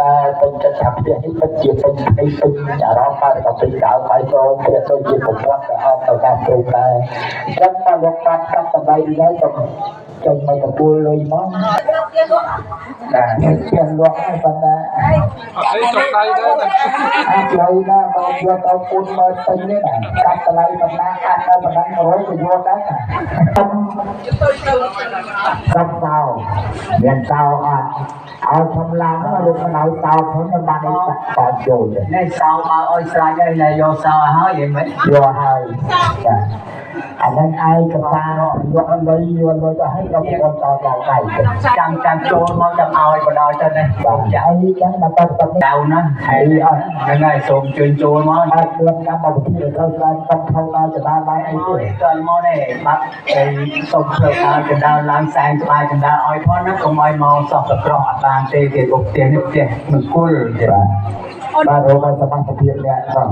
តែពេញចិត្តថាផ្ទះនេះពិតជាពេញពេញអារម្មណ៍តែពេញកៅបាយចូលផ្ទះដូចជាប្រព័ន្ធដែលអត់ទៅតាមព្រមដែរអញ្ចឹងមកលោកបានកាត់តម្លៃនេះហើយក៏ចេញមកទទួលលុយមកបាទជាលក់ហើយប៉ុន្តែអីចុះដៃដែរអត់លុយណាមកយកទៅពុនមកពេញនេះដែរកាត់តម្លៃប៉ុណ្ណាកាត់ដល់ប៉ុណ្ណឹង100ក៏យកដែរកំសោមានសោអត់ឲ្យខ្ញុំឡើងមកលោកមិនឲ្យសោខ្ញុំមិនបានឲ្យបោកចូលនេះសោមកឲ្យស្រេចហើយណាយកសោឲ្យហើយមិនយកហើយបាទអាហ្នឹងឯងកសាយកលុយទៅឲ្យរកបងតដល់ដៃចាំចូលមកចាំឲ្យបដ ទៅនេះបងចាអីចឹងមកទៅដៅណាហើយអត់ហ្នឹងហើយសូមជើញចូលមកអត់មានកម្មវិធីត្រូវស្រាវជ្រាវក្នុងដល់ចដាលបាយអីទេចូលមកនេះបាត់ឯងសូមធ្វើឲ្យចដាលឡើងសែងស្បាយចដាលឲ្យផងណាកុំឲ្យមកសោះកក្រក់អត់បានទេគេពុកផ្ទះនេះផ្ទះមង្គលទេបាទរកឲ្យសមត្ថភាពអ្នកផង